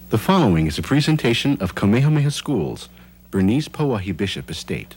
The following is a presentation of Kamehameha Schools, Bernice Pauahi Bishop Estate.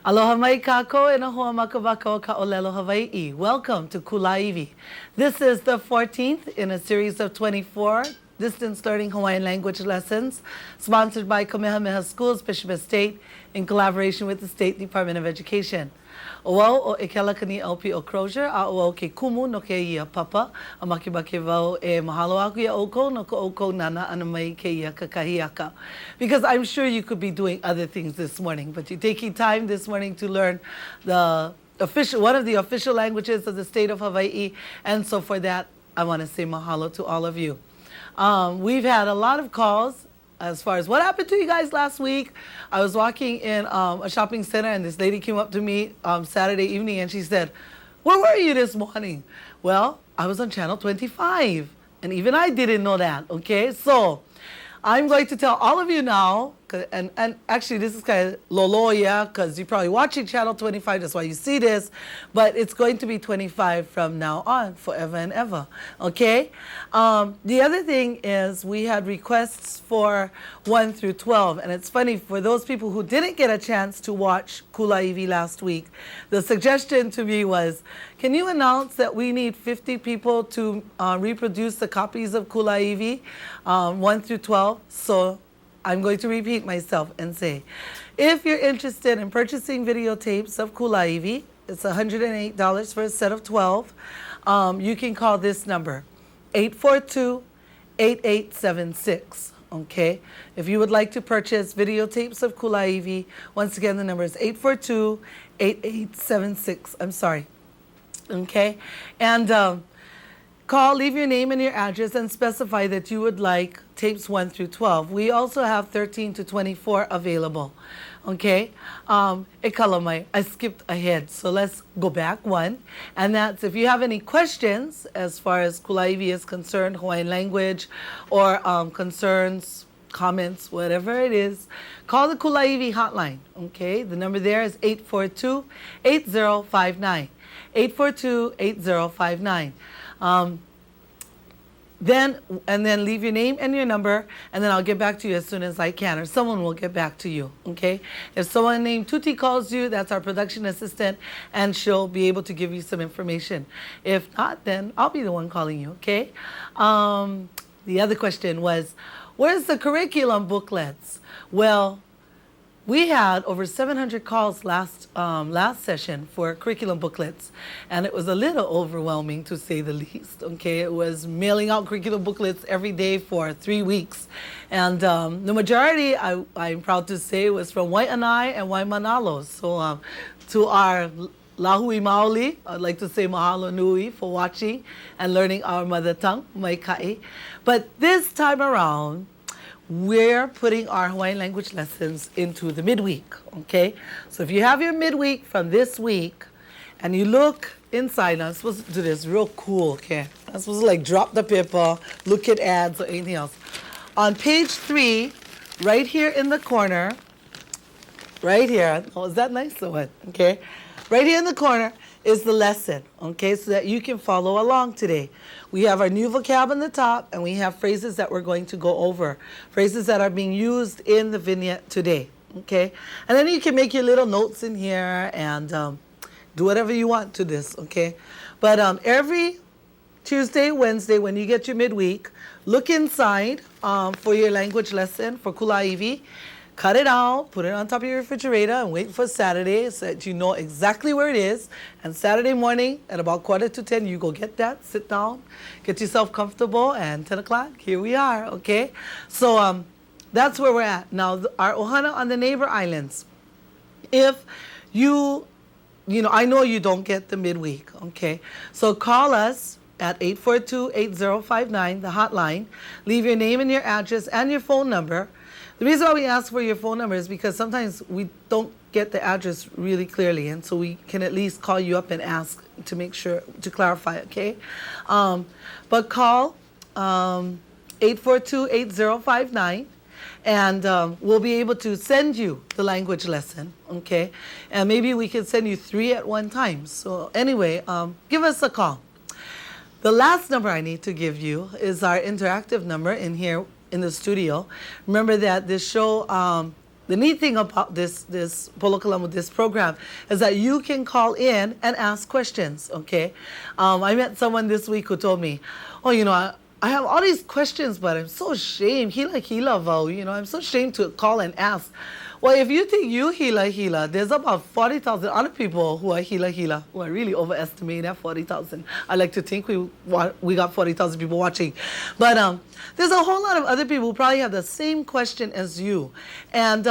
Aloha mai kako e na hoa makawaka ka olelo Hawaii. Welcome to Kulāiwi. This is the 14th in a series of 24 distance learning Hawaiian language lessons sponsored by Kamehameha Schools, Bishop Estate in collaboration with the State Department of Education. Oau o e kelakani LP o Crozier, a oau ke kumu no ke ia papa, a makibake vau e mahalo aku ia oko no ka oko nana ana mai ke ia kakahiaka. Because I'm sure you could be doing other things this morning, but you're taking time this morning to learn one of the official languages of the state of Hawaii, and so for that, I want to say mahalo to all of you. We've had a lot of calls as far as what happened to you guys last week. I was walking in a shopping center and this lady came up to me Saturday evening and she said, "Where were you this morning?" Well, I was on channel 25 and even I didn't know that, okay? So I'm going to tell all of you now, and actually this is kind of loloya because you're probably watching channel 25, that's why you see this, but it's going to be 25 from now on, forever and ever, okay? The other thing is we had requests for 1 through 12, and it's funny, for those people who didn't get a chance to watch Kulāiwi last week, the suggestion to me was, can you announce that we need 50 people to reproduce the copies of Kulāiwi 1 through 12? So I'm going to repeat myself and say, if you're interested in purchasing videotapes of Kulāiwi, it's $108 for a set of 12. You can call this number, 842-8876. Okay, if you would like to purchase videotapes of Kulāiwi, once again the number is 842-8876. I'm sorry. Okay, and call, leave your name and your address, and specify that you would like tapes 1 through 12. We also have 13 to 24 available. Okay, ekalamai, I skipped ahead, so let's go back one. And that's, if you have any questions as far as Kulāiwi is concerned, Hawaiian language, or concerns, comments, whatever it is, call the Kulāiwi hotline. Okay, the number there is 842-8059. 842-8059. Then leave your name and your number, and then I'll get back to you as soon as I can, or someone will get back to you, okay? If someone named Tuti calls you, that's our production assistant, and she'll be able to give you some information. If not, then I'll be the one calling you, okay? The other question was, where's the curriculum booklets? Well, we had over 700 calls last session for curriculum booklets, and it was a little overwhelming to say the least, okay? It was mailing out curriculum booklets every day for 3 weeks. And the majority, I'm proud to say, was from Waianae and Waimanalo. So to our Lahui Maoli, I'd like to say mahalo nui for watching and learning our mother tongue, Maikai. But this time around, we're putting our Hawaiian language lessons into the midweek, okay? So if you have your midweek from this week and you look inside, I'm supposed to do this real cool, okay? I'm supposed to like drop the paper, look at ads or anything else. On page 3, right here in the corner, right here, oh, is that nice or what? Okay? Right here in the corner is the lesson, okay, so that you can follow along today. We have our new vocab on the top, and we have phrases that we're going to go over, phrases that are being used in the vignette today, okay? And then you can make your little notes in here and do whatever you want to this, okay? But every Tuesday, Wednesday, when you get your midweek, look inside for your language lesson for Kulāiwi. Cut it out, put it on top of your refrigerator, and wait for Saturday so that you know exactly where it is. And Saturday morning at about 9:45, you go get that, sit down, get yourself comfortable, and 10 o'clock, here we are, okay? So that's where we're at. Now, our ohana on the neighbor islands. If you know, I know you don't get the midweek, okay? So call us at 842-8059, the hotline. Leave your name and your address and your phone number. The reason why we ask for your phone number is because sometimes we don't get the address really clearly, and so we can at least call you up and ask to make sure, to clarify, okay? But call 842-8059, and we'll be able to send you the language lesson, okay? And maybe we can send you 3 at one time. So anyway, give us a call. The last number I need to give you is our interactive number in here in the studio. Remember that this show, the neat thing about this Polokalamu, this program, is that you can call in and ask questions, okay? I met someone this week who told me, oh, you know, I have all these questions, but I'm so ashamed. I'm so ashamed to call and ask. Well, if you think you hila, there's about 40,000 other people who are hila, who are really overestimating that 40,000. I like to think we got 40,000 people watching. But there's a whole lot of other people who probably have the same question as you. And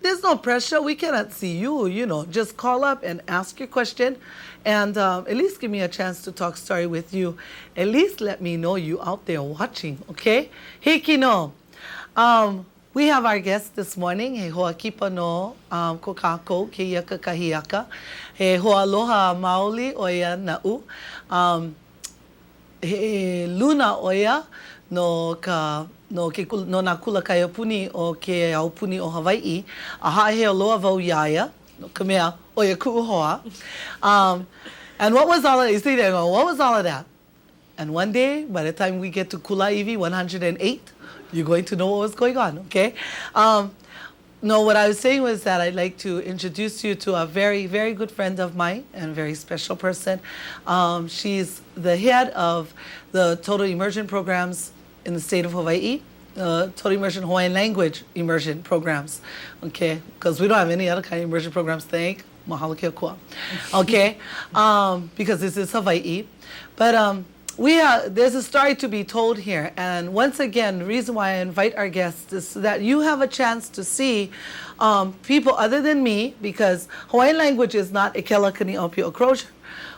there's no pressure. We cannot see you, you know. Just call up and ask your question. And at least give me a chance to talk story with you. At least let me know you out there watching, okay? Hikino. We have our guest this morning, he hoa kipa no ko kākou ke ia ka kahiaka. He hoa aloha maoli oia na'u. He luna oia no nā kula kaiapuni o ke aupuni o Hawaii. A hae aloha vau iaia, no ka mea oia ku'uhoa. And what was all of that? You see there going, what was all of that? And one day, by the time we get to Kulāiwi 108, you're going to know what was going on, okay? No, what I was saying was that I'd like to introduce you to a very, very good friend of mine and very special person. She's the head of the Total Immersion Programs in the state of Hawaii, Total Immersion Hawaiian Language Immersion Programs, okay? Because we don't have any other kind of immersion programs, thank mahalo kia kua, okay? Because this is Hawaii. But there's a story to be told here, and once again, the reason why I invite our guests is so that you have a chance to see people other than me, because Hawaiian language is not Ekela Kani Opi Okroja.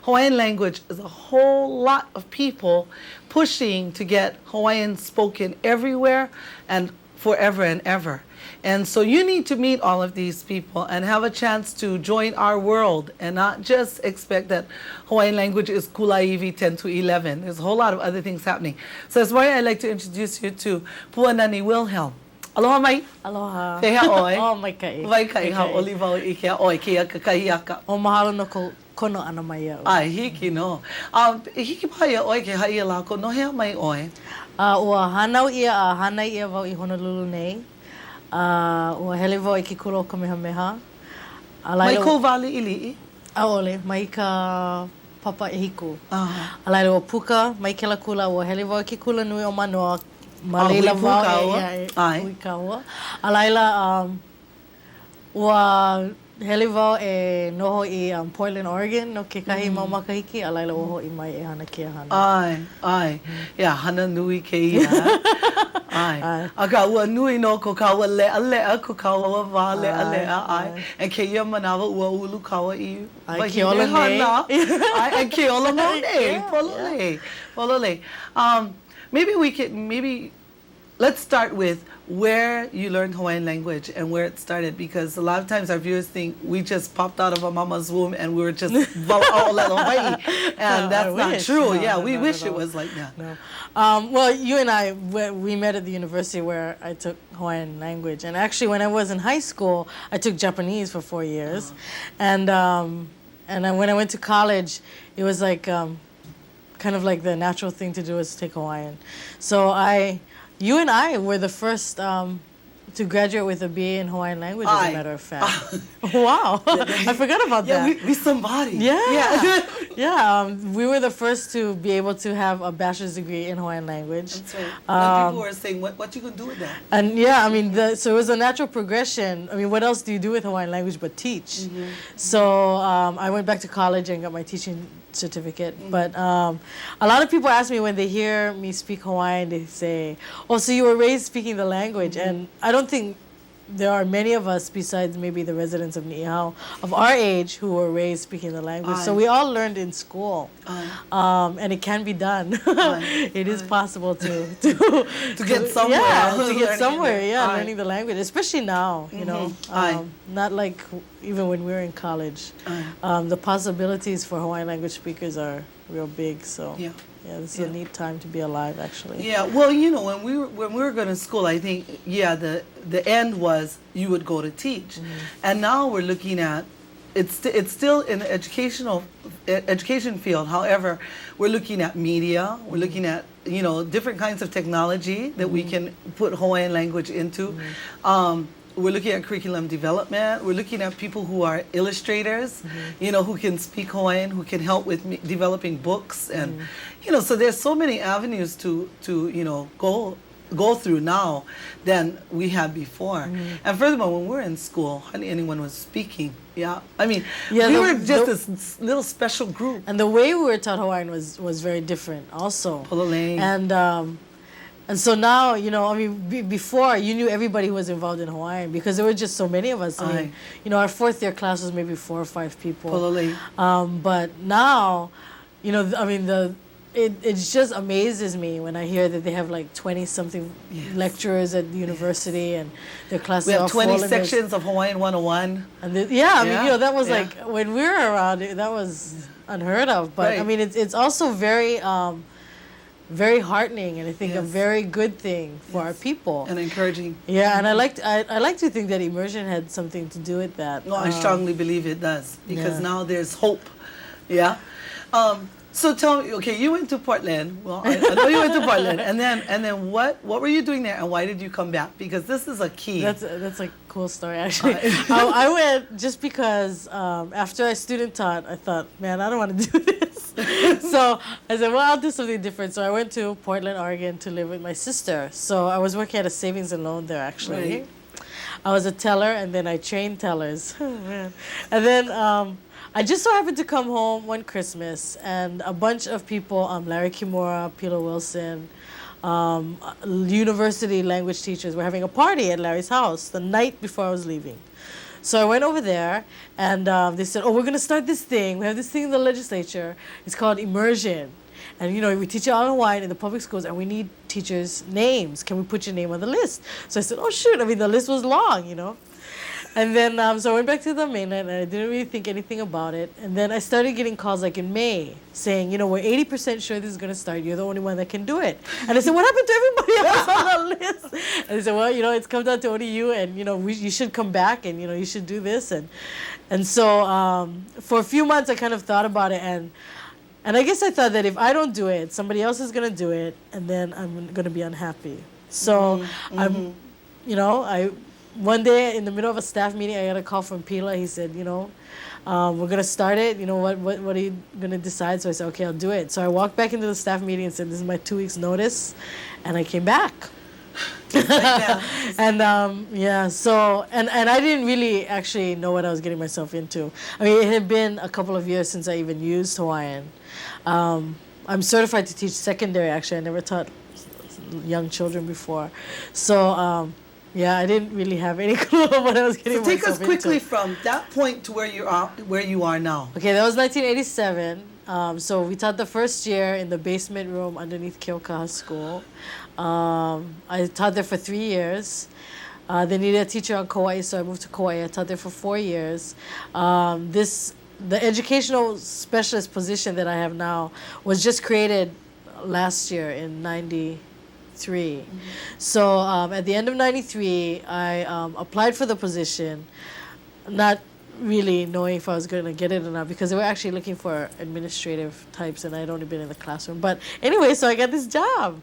Hawaiian language is a whole lot of people pushing to get Hawaiian spoken everywhere and forever and ever. And so you need to meet all of these people and have a chance to join our world and not just expect that Hawaiian language is Kulāiwi 10 to 11. There's a whole lot of other things happening. So this morning I'd like to introduce you to Puanani Wilhelm. Aloha mai. Aloha. Te hea oi. Oh, mai kai. Vai kai ha oliva i kia oi kia kakahiaka. O mahalo no ko kono ana mai au. Ai hiki no. Hiki pai oi ke hai la ko no hea mai oi. Ua hanau ia a hana ia wau I Honolulu nei. Ua hele wau I ke kuro kamehameha. Mai ko wali ili? Aole, mai ka papa e hiku. A laila ua puka, mai ke la kula, ua hele wau I ke kula nui o manoa. Ma leila wau e hui kaua. A laila ua hele wau e noho I Portland, Oregon, no ke kahi mau makahiki, a laila ua hoi mai e hana kia hana. Ai. Ia, hana nui ke ia. Ai. A ka ua nui no ko kaua lea ko kaua wā lea, ai. And ke ia manawa ua ulu kaua I ke ola nei. Ai, and ke ola mau nei. Polole. Maybe let's start with where you learned Hawaiian language and where it started, because a lot of times our viewers think we just popped out of a mama's womb and we were just all at Hawaii, and that's not true. No, we wish it was like that. No. Well, you and I, we met at the university where I took Hawaiian language, and actually when I was in high school, I took Japanese for 4 years, and then when I went to college, it was like kind of like the natural thing to do is take Hawaiian. So you and I were the first to graduate with a BA in Hawaiian language, as Aye. a matter of fact. Wow. I forgot about Yeah, that. we somebody. Yeah. Yeah, we were the first to be able to have a bachelor's degree in Hawaiian language. That's right. And people were saying, what you gonna do with that? And yeah, I mean, so it was a natural progression. I mean, what else do you do with Hawaiian language but teach? So I went back to college and got my teaching certificate. But a lot of people ask me when they hear me speak Hawaiian, they say, oh, so you were raised speaking the language. And I don't think there are many of us, besides maybe the residents of Niihau, of our age who were raised speaking the language. So we all learned in school. And it can be done. It is possible to get somewhere. Yeah, to get Learning somewhere, it. learning the language, especially now, you know. Not like even when we were in college. The possibilities for Hawaiian language speakers are real big, so. Yeah, this is a neat time to be alive, actually. Yeah, well, you know, when we were going to school, I think, the end was you would go to teach, and now we're looking at it's still in the education field. However, we're looking at media. We're looking at different kinds of technology that we can put Hawaiian language into. We're looking at curriculum development. We're looking at people who are illustrators, who can speak Hawaiian, who can help with developing books, and so there's so many avenues to go through now than we had before. And furthermore, when we're in school, hardly anyone was speaking. I mean, we were just this little special group. And the way we were taught Hawaiian was very different, also. And so now, I mean, before you knew everybody who was involved in Hawaiian because there were just so many of us. I mean, our fourth year class was maybe 4 or 5 people. But now, I mean, it just amazes me when I hear that they have like 20-something lecturers at the university and their classes. We have 20 sections of Hawaiian 101. And I mean, that was like, when we were around, that was unheard of. But I mean, it's also very very heartening, and I think a very good thing for our people. And encouraging. Yeah, and I like to think that immersion had something to do with that. No, I strongly believe it does, because now there's hope. So tell me, okay, you went to Portland. Well, I know you went to Portland, and then what were you doing there, and why did you come back? Because this is a key. That's a cool story, actually. I went just because after I student taught, I thought, man, I don't want to do this. So I said, well, I'll do something different. So I went to Portland, Oregon to live with my sister. So I was working at a savings and loan there, actually. I was a teller, and then I trained tellers. Oh, man. And then I just so happened to come home one Christmas, and a bunch of people, Larry Kimura, Peter Wilson, university language teachers were having a party at Larry's house the night before I was leaving. So I went over there, and they said, oh, we're going to start this thing. We have this thing in the legislature. It's called immersion. And, we teach it all in Hawaiian in the public schools, and we need teachers' names. Can we put your name on the list? So I said, oh, shoot. I mean, the list was long, And then, so I went back to the mainland, and I didn't really think anything about it. And then I started getting calls like in May saying, we're 80% sure this is going to start. You're the only one that can do it. And I said, what happened to everybody else on the list? And they said, well, it's come down to only you, and, you should come back, and, you should do this. And so for a few months, I kind of thought about it, and I guess I thought that if I don't do it, somebody else is going to do it, and then I'm going to be unhappy. So one day in the middle of a staff meeting, I got a call from Pila. He said, we're going to start it. What are you going to decide? So I said, okay, I'll do it. So I walked back into the staff meeting and said, this is my 2 weeks notice. And I came back. And so I didn't really actually know what I was getting myself into. I mean, it had been a couple of years since I even used Hawaiian. I'm certified to teach secondary, actually. I never taught young children before. So I didn't really have any clue of what I was getting myself into. So take us quickly from that point to where you are now. Okay, that was 1987. So we taught the first year in the basement room underneath Keokaha School. I taught there for 3 years. They needed a teacher on Kauai, so I moved to Kauai. I taught there for 4 years. The educational specialist position that I have now was just created last year in 93. So at the end of 93, I applied for the position, not really knowing if I was going to get it or not, because they were actually looking for administrative types, and I'd only been in the classroom. But anyway, so I got this job.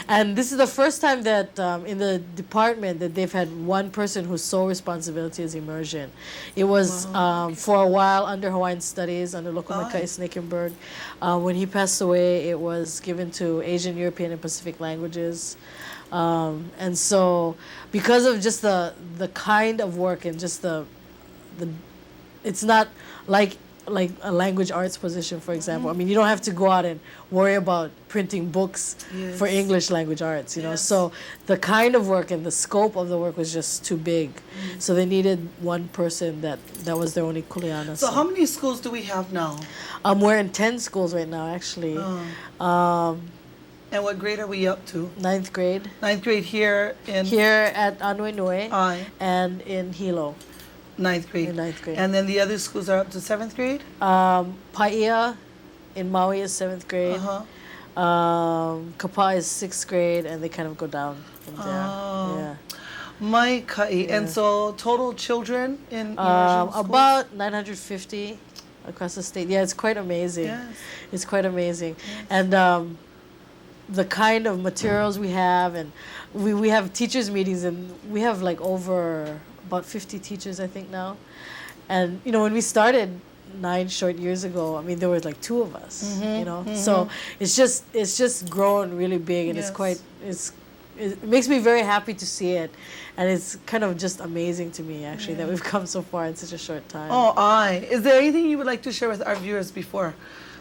And this is the first time that in the department that they've had one person whose sole responsibility is immersion. It was for a while under Hawaiian Studies, under Lokomakai Snakenberg. When he passed away, it was given to Asian, European, and Pacific languages. And so because of just the kind of work and just the it's not like a language arts position, for example. I mean, you don't have to go out and worry about printing books for English language arts, you know. So the kind of work and the scope of the work was just too big. So they needed one person that was their only kuleana. So how many schools do we have now? We're in 10 schools right now, actually. And what grade are we up to? 9th grade. 9th grade here in... Here at Anuenue Aye. and in Hilo. 9th grade. In 9th grade. And then the other schools are up to 7th grade? Paia in Maui is 7th grade. Kapa is 6th grade, and they kind of go down from there. Yeah. My kai. And so total children in immersion schools? About 950 across the state. Yeah, it's quite amazing. Yes. It's quite amazing. And the kind of materials we have, and we have teachers meetings, and we have like over about 50 teachers, I think, now. And you know, when we started 9 short years ago, I mean, there were like 2 of us, you know. So it's just grown really big, and it makes me very happy to see it, and it's kind of just amazing to me actually that we've come so far in such a short time. Oh, aye. Is there anything you would like to share with our viewers before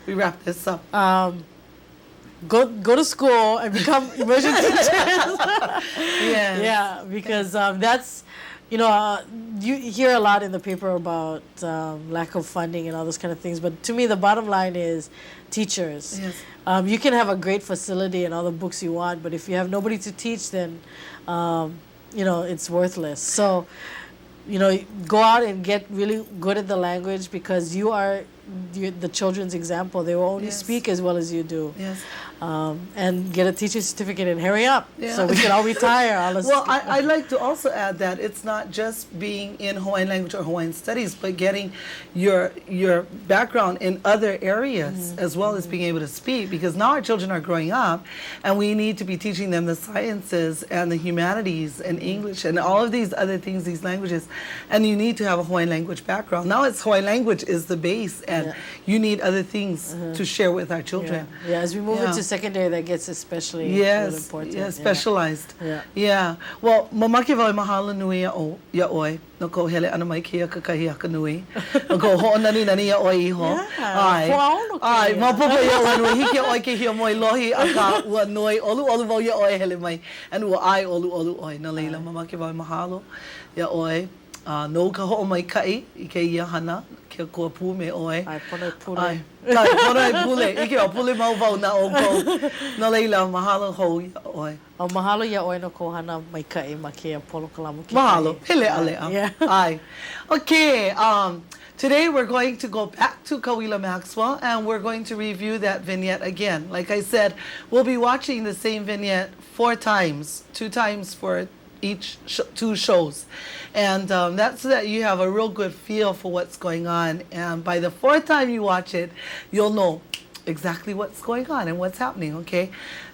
we wrap this up? Go to school and become immersion teachers. Yeah, because that's, you know, you hear a lot in the paper about lack of funding and all those kind of things. But to me, the bottom line is teachers. Yes. You can have a great facility and all the books you want, but if you have nobody to teach, then, you know, it's worthless. So, you know, go out and get really good at the language, because you are the children's example. They will only speak as well as you do. Yes. And get a teacher's certificate and hurry up so we can all retire. Well, I'd like to also add that it's not just being in Hawaiian language or Hawaiian studies, but getting your background in other areas as well as being able to speak, because now our children are growing up and we need to be teaching them the sciences and the humanities and English and all of these other things, these languages, and you need to have a Hawaiian language background. Now it's Hawaiian language is the base, and you need other things to share with our children. Yeah, as we move into secondary, that gets especially really important. Yes, specialized. Yeah. Well, mamake wau mahalo nui ya oi. No ko hele ana mai kia kakahi aka nui. No ko ho nani ya oi iho. Ai, mapopo ya oi nui hiki oi ke hia moi lohi aka ua noi olu wau ya oi hele mai. And ua ai olu oi. Na leila mamake wau mahalo ya oi. No ka ho mai kai I ke ia hana ke kua pu me oi. Ai, pono pule. Ai, pono pule. Ike o pule mau wau na o ko. Na leila mahalo ho ia oi. O mahalo ia oi no ko hana mai kai ma ke polo kalamu ki. Mahalo. Hele ale. Yeah. Ai. Okay, today we're going to go back to Kauila Maxwell and we're going to review that vignette again. Like I said, we'll be watching the same vignette 4 times, 2 times for each 2 shows, and that's so that you have a real good feel for what's going on, and by the 4th time you watch it, you'll know exactly what's going on and what's happening. Okay,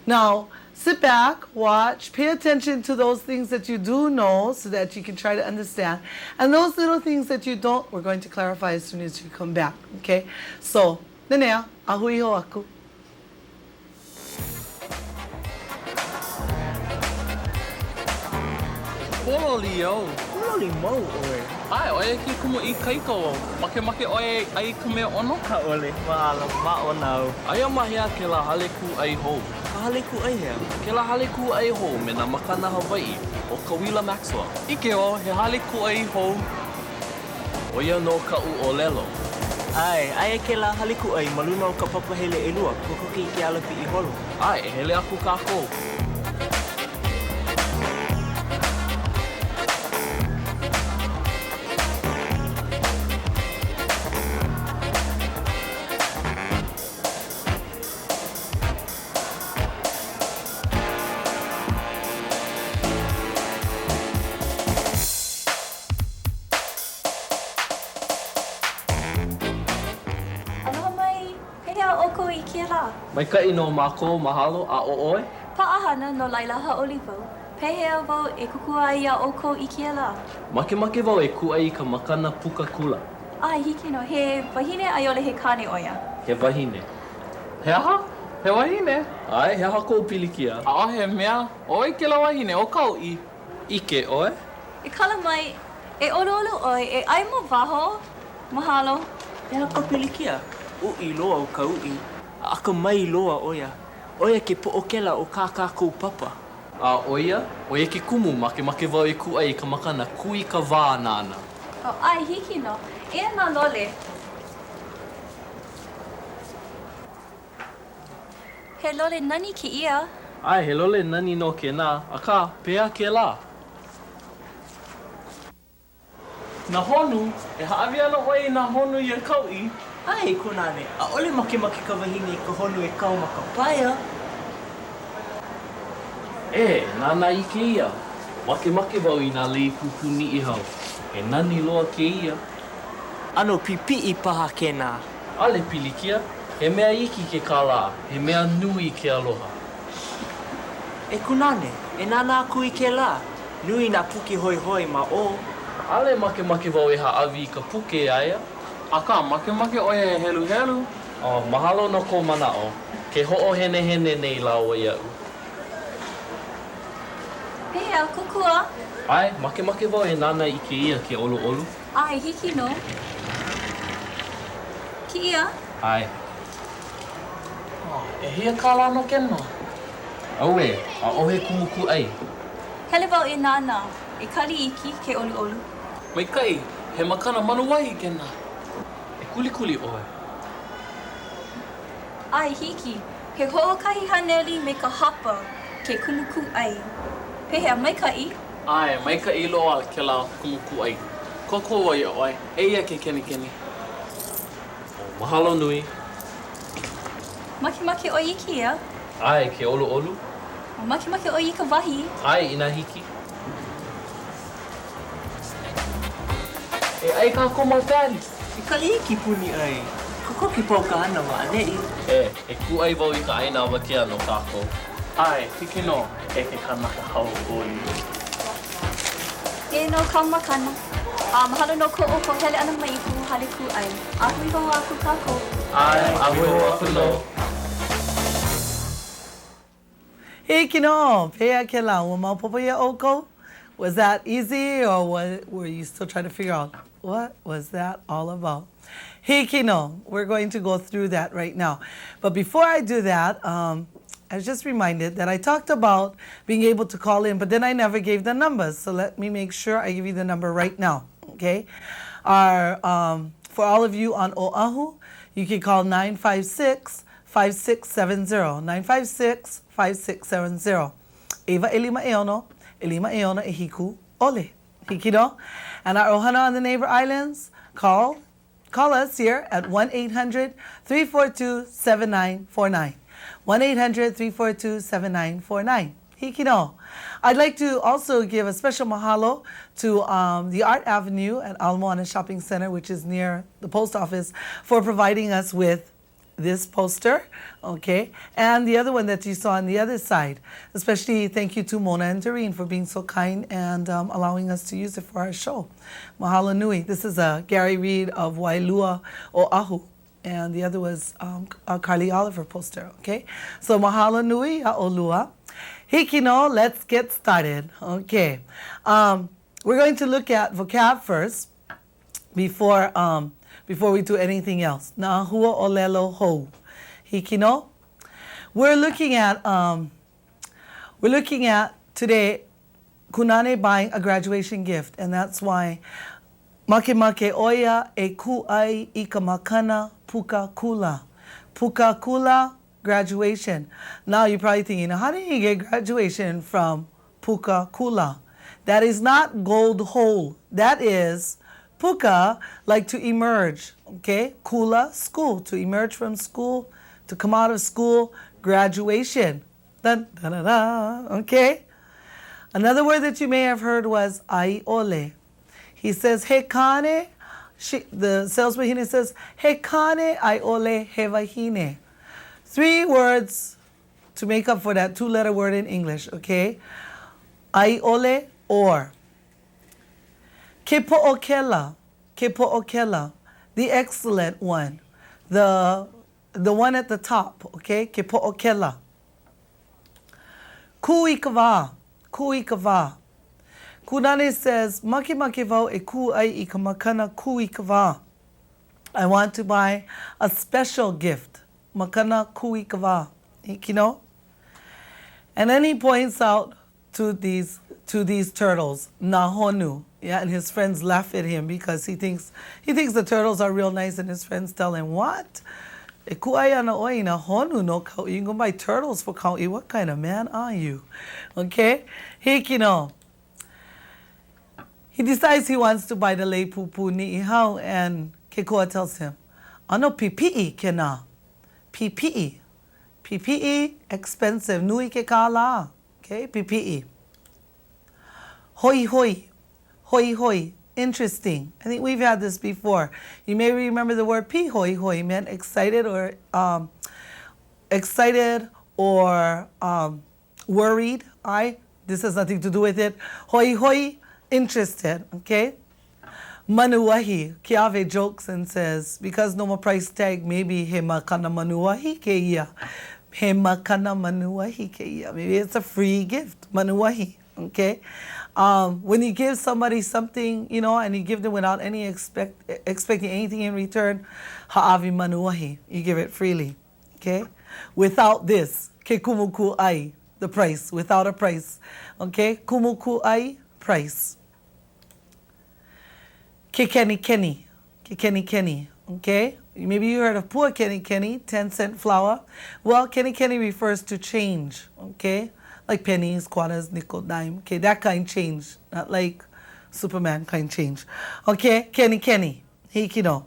now sit back, watch, pay attention to those things that you do know so that you can try to understand, and those little things that you don't, we're going to clarify as soon as you come back. Okay, so nenea ahui ho aku. Pololio. Pololi mo oe. Ai, oe ki kumu I kaiko o. Make oe ai kume ono? Ka ole, maala, maonau. Ai mahia ke la haleku ai ho. Ka haleku ai hea. Ke la haleku ai ho me na makana Hawaii o Kauila Maxwell. Ike o, he haleku ai ho. Oia no ka u o lelo. Ai ke la haleku ai maluna o ka papahele elua. Kokoke I ke alapi I holo. Ai, hele aku kako. Aloha mai, pehea oko I kia rā. Mai ka ino mako mahalo a o oe. Pa'ahana no laila ha'oli wau. Pehea wau e kukua ia oko I kia la. Make wau e ku'ai ka makana puka kula. Ai hiki no, he wahine aiole he kane oia. He wahine. He aha? He wahine? Ai, he aha kou pilikia. A he mea, oi ke la wahine, o kau I. Ike oe? E kala mai, e olo oi, e ai mo waho. Mahalo. He haka pilikia. Ui loa o ka ui. Aka mai loa oia. Oia ke po'okela o kākou papa. A oia, oia ke kumu make wau e ku'ai ka makana kui ka wā nāna. O ai hiki no, e nā lole. He lole nani ki ia. Ai, he lole nani no ke nā, a ka, pea ke la. Nā honu, e haawi ana oi nā honu I a kau'i. Ai, konane, a ole make ka wahine I ka honu e kau maka paia. E, nāna I ke ia. Make wau I nā lei pupuni I hau. E nani loa ke ia. Ano pipi'i paha ke nā. Ale pilikia, he mea iki ke kālā, he mea nui ke aloha. E konane, e nāna aku I ke la. Nui nā puki hoi ma o. Ale make wau e haawi ka puke aia. Aka, make oia e helu. O, mahalo no ko manao. Ke ho'o hene nei lau ia u. Pehea kukua. Ai, make wau e nāna I ke ia ke olu. Ai hiki no. Ki ia. Ai. E hia kālā no kena. Aue, a ohe kumuku ai. Hele wau e nāna, e kali iki ke olu. Mai kai, he makana manuai kena. E kuli oe. Ai hiki, he ho'okahi haneli me ka hapa ke kumuku ai. Pehea maikai. Ai, mai loa ke la kumuku ai. Koko ia oe, eia ke keni. O, mahalo nui. Make o iki ia. Ai, ke olu. Make o I ka wahi. Ai, ina hiki. E ai ka koma pēli. E kali ki puni ai. Kako ki pau ka ana wa anei. E ku'ai wau I ka aina awa kia no kākou. Ai, hiki no, e ke kanaka hau oi. E no ka makana. Mahalo no ko o hele ana mai ku hale ku ai. Ahui wau aku kako. Ai, ahui wau aku no. Hiki no, pea ke la, ua maupopo ia oko. Was that easy or were you still trying to figure out what was that all about? Hiki no, we're going to go through that right now. But before I do that, I was just reminded that I talked about being able to call in, but then I never gave the numbers. So let me make sure I give you the number right now, okay? For all of you on Oahu, you can call 956-5670, 956-5670. Eva Elima Eono e hiku ole. Hiki no. And our ohana on the neighbor islands, call us here at 1-800-342-7949. 1-800-342-7949. Hiki no. I'd like to also give a special mahalo to the Art Avenue at Ala Moana Shopping Center, which is near the post office, for providing us with this poster, okay, and the other one that you saw on the other side. Especially thank you to Mona and Doreen for being so kind and allowing us to use it for our show. Mahalo nui. This is a Gary Reed of Wailua Oahu, and the other was a Carly Oliver poster, okay? So mahalo nui a Olua. Hiki no, let's get started, okay. We're going to look at vocab first before we do anything else. Na hua olelo ho. Hiki no. We're looking at today Kunane buying a graduation gift, and that's why make oia e ku'ai I ka makana puka kula. Puka kula, graduation. Now you're probably thinking, how do you get graduation from puka kula? That is not gold hole. That is puka, like to emerge, okay? Kula, school, to emerge from school, to come out of school, graduation. Dun, dun, dun, dun, okay? Another word that you may have heard was ai ole. He says, he kane, the sales wahine says, he kane ai ole he wahine. 3 words to make up for that 2-letter word in English, okay? Ai ole, or. Ke po'okela, the excellent one, the one at the top, okay? Ke po'okela. Ku'ikawa. Kunani says, maki vau e ku'ai I ka makana ku'ikawa. I want to buy a special gift. Makana ku'ikawa. You know? And then he points out to these turtles, nahonu. Yeah, and his friends laugh at him because he thinks the turtles are real nice, and his friends tell him, what? E ku'ai ana oi nahonu no kau'i. You can buy turtles for kau'i. What kind of man are you? Okay? Hikino. He decides he wants to buy the leipupu ni'ihau, and Kekua tells him, ano pipi'i kena. PPE, expensive. Nui ke kala. Okay, PPE. Hoi, interesting. I think we've had this before. You may remember the word pi hoi meant excited or worried. This has nothing to do with it. Hoi, interested. Okay. Manuahi, Kiave jokes and says, because no more price tag, maybe he makana manuahi ke ia. He makana manuahi ke ia. Maybe it's a free gift, manuahi, okay? When you give somebody something, you know, and you give them without any expecting anything in return, ha'avi manuahi, you give it freely, okay? Without this, ke kumuku ai, the price, without a price, okay? Kumuku ai, price. Ke keni, okay? Maybe you heard of pua keni, 10-cent flour. Well, keni refers to change, okay? Like pennies, quarters, nickel, dime, okay? That kind change, not like Superman kind change. Okay, keni, hikino.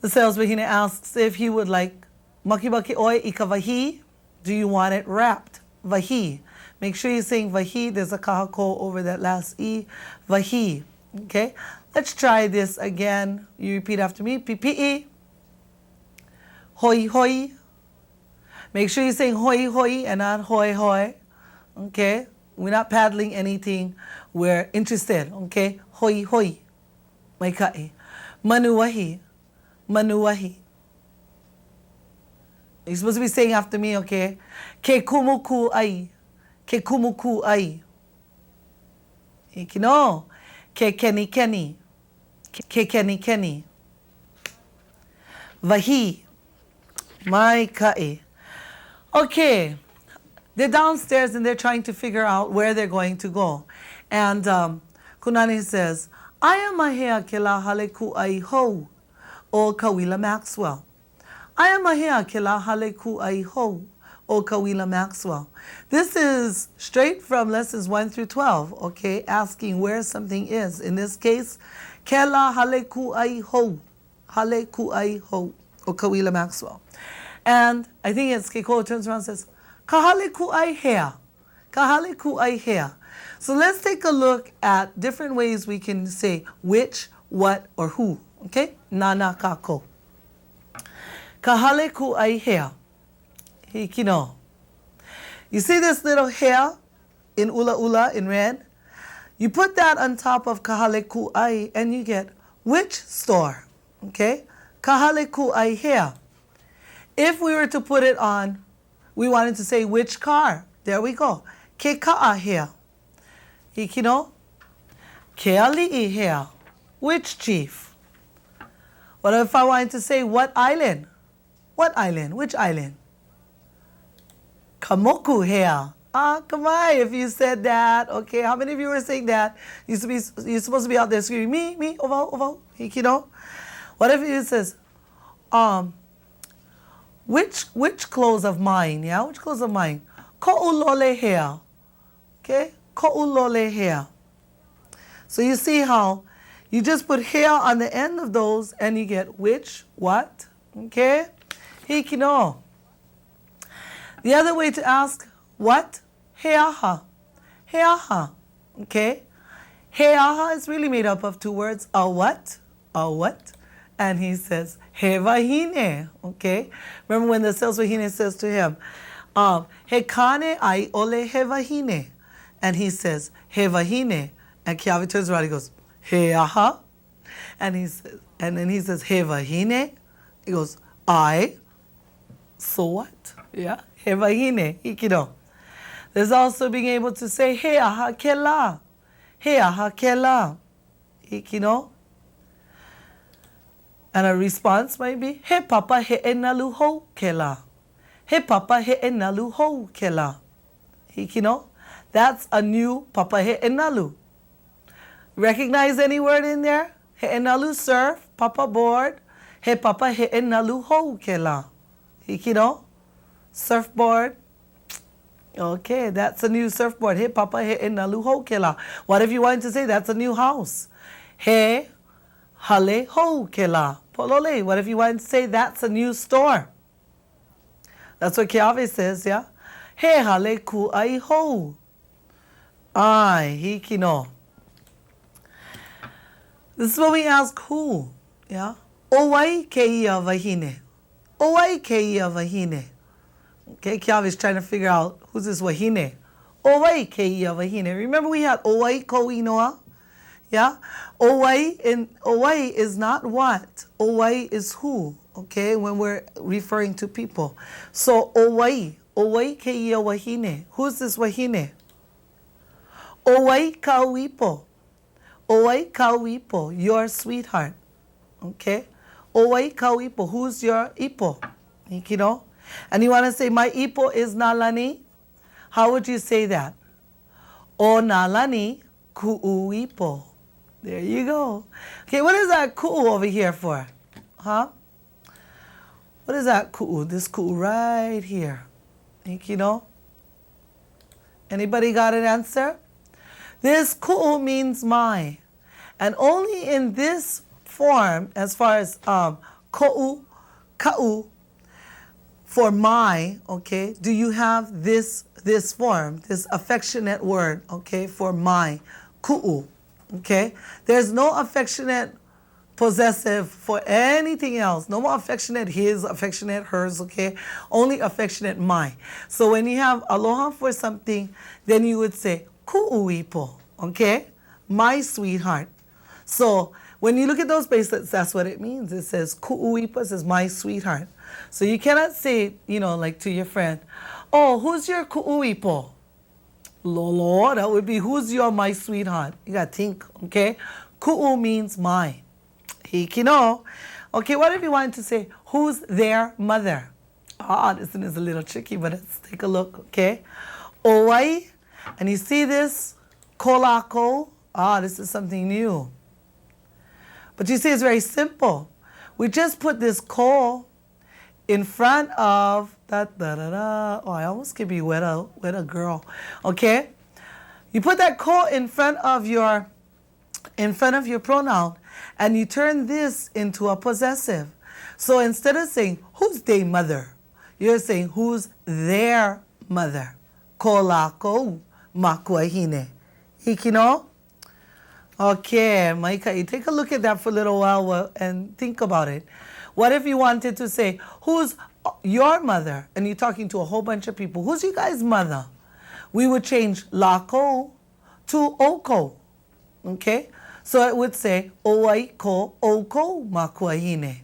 The sales wahine asks if he would like maki oi ikavahi. Do you want it wrapped? Vahi. Make sure you're saying vahi. There's a kahako over that last e. Vahi. Okay, let's try this again. You repeat after me. PPE. Hoi. Make sure you're saying hoi and not hoi. Okay, we're not paddling anything. We're interested. Okay, hoi. Maikai. Manuahi. You're supposed to be saying after me. Okay. Ke kumuku ai. Ikino. Ke keni. Vahi. Mai kae. Okay. They're downstairs and they're trying to figure out where they're going to go. And Kunani says, I am ahea ke la hale ku ai ho o Kawila Maxwell. I am ahea ke la hale ku ai ho o Kawila Maxwell. This is straight from lessons 1 through 12, okay, asking where something is. In this case, ke la hale ku ai ho o Kawila Maxwell. And I think it's Keiko turns around and says, kahale ku ai hea. So let's take a look at different ways we can say which, what, or who, okay? Nana kako. Kahale ku ai hea. Hikino. You see this little hair in ula in red? You put that on top of kahale ku ai and you get which store, okay? Kahale ku ai hair. If we were to put it on, we wanted to say which car. There we go. Ke ka'a hair. Hikino. Ke ali'i hair. Which chief? What if I wanted to say what island? What island? Which island? Kamoku hair. Kamai, if you said that. Okay, how many of you were saying that? You're supposed to be out there screaming, me, ovo, hikino. What if it says, which clothes of mine, yeah? Which clothes of mine? Ko'ulole hair. Okay? Ko'ulole hair. So you see how you just put hair on the end of those and you get which, what, okay? Hikino. The other way to ask what? Heaha. Okay? Heaha is really made up of two words. A what? And he says, he wahine. Okay? Remember when the sales wahine says to him, He kane ai ole he wahine. And he says, he wahine. And Kulāiwi turns around, he goes, he aha. And then he says, he wahine. He goes, I. So what? Yeah, he wahine, hikino. There's also being able to say, he aha kela. He aha kela. Hikino. And a response might be, he papa he enalu ho kela. He papa he enalu ho kela. Hikino. That's a new papa he enalu. Recognize any word in there? He enalu surf, papa board. He papa he enalu ho kela. Hikino. Surfboard. Okay, that's a new surfboard. He papa he enalu ho kela. What if you wanted to say that's a new house? He hale ho kela. Polole. What if you wanted to say that's a new store? That's what Kulāiwi says, yeah? He hale ku ai ho. Ai, hikino. This is when we ask who, yeah? Owai keia wahine. Owai keia wahine. Okay, Kulāiwi is trying to figure out who's this wahine. Owai keia wahine. Remember we had owai koinoa? Yeah? Owai is not what. Owai is who, okay, when we're referring to people. So owai keia wahine. Who's this wahine? Owai kauipo. Owai kauipo, your sweetheart. Okay? Owai kauipo, who's your ipo? You know? And you want to say, my ipo is nalani? How would you say that? O nalani ku'uipo. There you go. Okay, what is that ku'u over here for? Huh? What is that ku'u? This ku'u right here. You know? Anybody got an answer? This ku'u means my. And only in this form, as far as ko'u, ka'u, for my, okay, do you have this form, this affectionate word, okay, for my, ku'u, okay? There's no affectionate possessive for anything else. No more affectionate his, affectionate hers, okay? Only affectionate my. So when you have aloha for something, then you would say, ku'uipo, okay? My sweetheart. So when you look at those bracelets, that's what it means. It says ku'uipo, it says my sweetheart. So you cannot say, you know, like to your friend, oh, who's your ku'uipo? Lolo, that would be who's your my sweetheart. You gotta think, okay? Ku'u means my. Hikino. Okay, what if you wanted to say, who's their mother? Ah, this one is a little tricky, but let's take a look, okay? Owai, and you see this? Kolako. Ah, this is something new. But you see, it's very simple. We just put this ko in front of da-da-da-da. Oh, I almost could be with a girl. Okay? You put that ko in front of your pronoun, and you turn this into a possessive. So instead of saying, who's their mother? You're saying, who's their mother? Kolako makuahine. Hikino? Okay, Maika, you take a look at that for a little while and think about it. What if you wanted to say, who's your mother? And you're talking to a whole bunch of people. Who's you guys' mother? We would change lako to oko. Okay? So it would say, owai ko oko makuahine.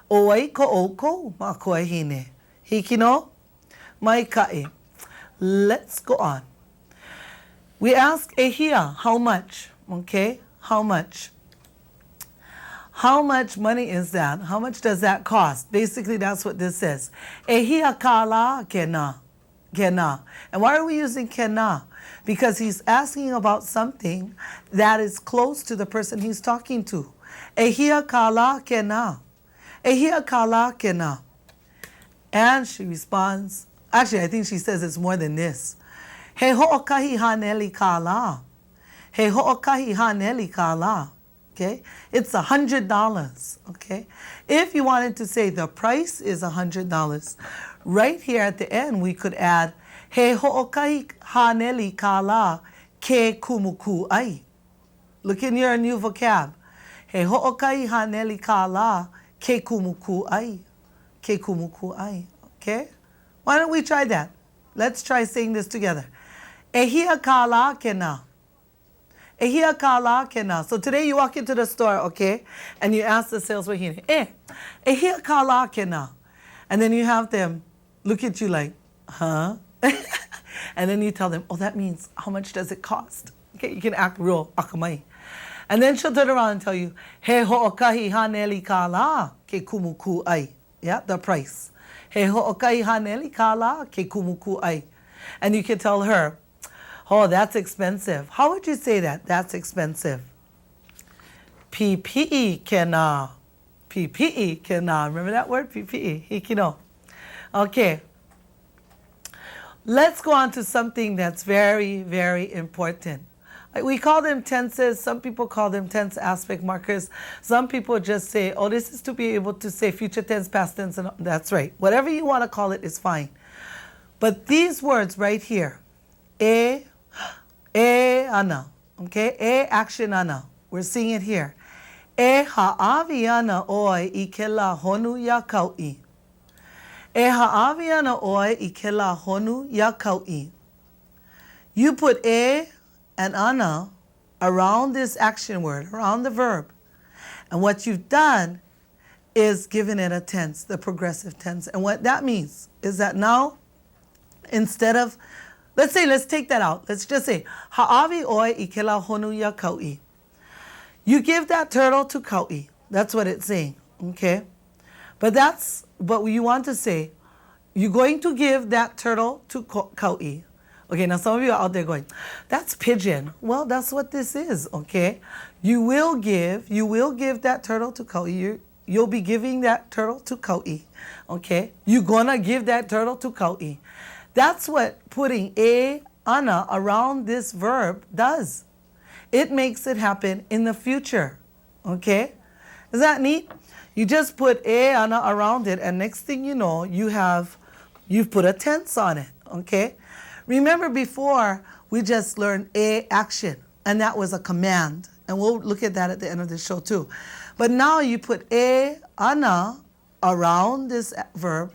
Owai ko oko makuahine. Hikino? Maika'i. Let's go on. We ask ehia, how much? Okay? How much? How much money is that? How much does that cost? Basically, that's what this says. Ehia kala kena. Kena. And why are we using kena? Because he's asking about something that is close to the person he's talking to. Ehia kala kena. Ehia kala kena. And she responds, actually, I think she says it's more than this. He ho'okahi haneli kala. He ho'okahi haneli kala. Okay? It's $100. Okay? If you wanted to say the price is $100, right here at the end we could add he ho'okahi haneli kala ke kumuku ai. Look in your new vocab. He ho'okahi haneli kala ke kumuku ai. Ke kumuku ai. Okay? Why don't we try that? Let's try saying this together. Ehia kala kena. Ehia kala kena. So today you walk into the store, okay, and you ask the sales wahine, ehia kala kena. And then you have them look at you like, huh? And then you tell them, oh, that means how much does it cost? Okay, you can act real akamai. And then she'll turn around and tell you, he ho'okahi haneli kala ke kumuku ai. Yeah, the price. He ho'okahi haneli kala ke kumuku ai. And you can tell her, oh, that's expensive. How would you say that? That's expensive. PPE kena. PPE kena. Remember that word? PPE. Hikino. Okay. Let's go on to something that's very, very important. We call them tenses. Some people call them tense aspect markers. Some people just say, oh, this is to be able to say future tense, past tense, and that's right. Whatever you want to call it is fine. But these words right here, ana, okay? Action ana. We're seeing it here. Ha'avi ana oi ikela honu ya kau'i. Ha'avi oi ikela honu ya kau'i. You put and ana around this action word, around the verb. And what you've done is given it a tense, the progressive tense. And what that means is that now, instead of, let's take that out. Let's just say, ha'avi oi ikela honu ya kau'i. You give that turtle to kau'i. That's what it's saying, okay? But you want to say, you're going to give that turtle to kau'i. Okay, now some of you are out there going, that's pigeon. Well, that's what this is, okay? You will give that turtle to kau'i. You'll be giving that turtle to kau'i, okay? You're gonna give that turtle to kau'i. That's what putting ana around this verb does. It makes it happen in the future, okay? Is that neat? You just put ana around it, and next thing you know, you've put a tense on it, okay? Remember before, we just learned action, and that was a command. And we'll look at that at the end of the show too. But now you put ana around this verb,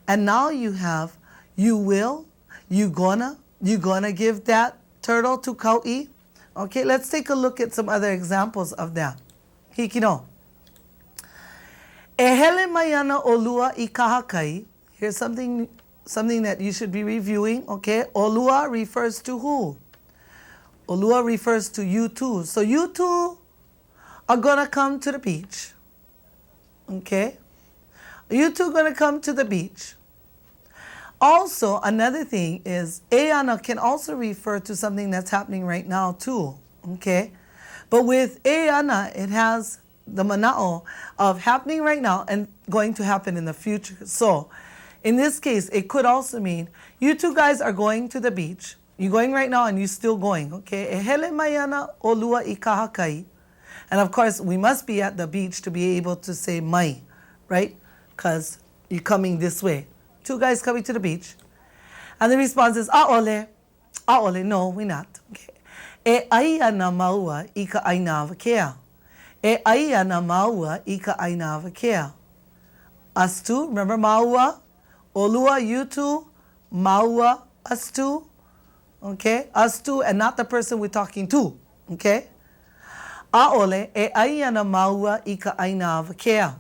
and now you have you will, you gonna give that turtle to kau'i. Okay, let's take a look at some other examples of that. Hikino. Ehele mayana olua i kahakai. Here's something that you should be reviewing, okay? Olua refers to who? Olua refers to you two. So you two are gonna come to the beach, okay? You two are gonna come to the beach. Also, another thing is, ana can also refer to something that's happening right now too, okay? But with ana, it has the mana'o of happening right now and going to happen in the future. So, in this case, it could also mean, you two guys are going to the beach. You're going right now and you're still going, okay? Ehele mayana olua ikahakai. And of course, we must be at the beach to be able to say mai, right? Because you're coming this way. Two guys coming to the beach. And the response is, aole. Aole, no, we're not. Okay. E aia na maua ika aina vakea. E aia na maua ika aina vakea. Us two, remember maua? Olua, you two. Maua, us two. Okay, us two, and not the person we're talking to. Okay? Aole, e aia na maua ika aina vakea.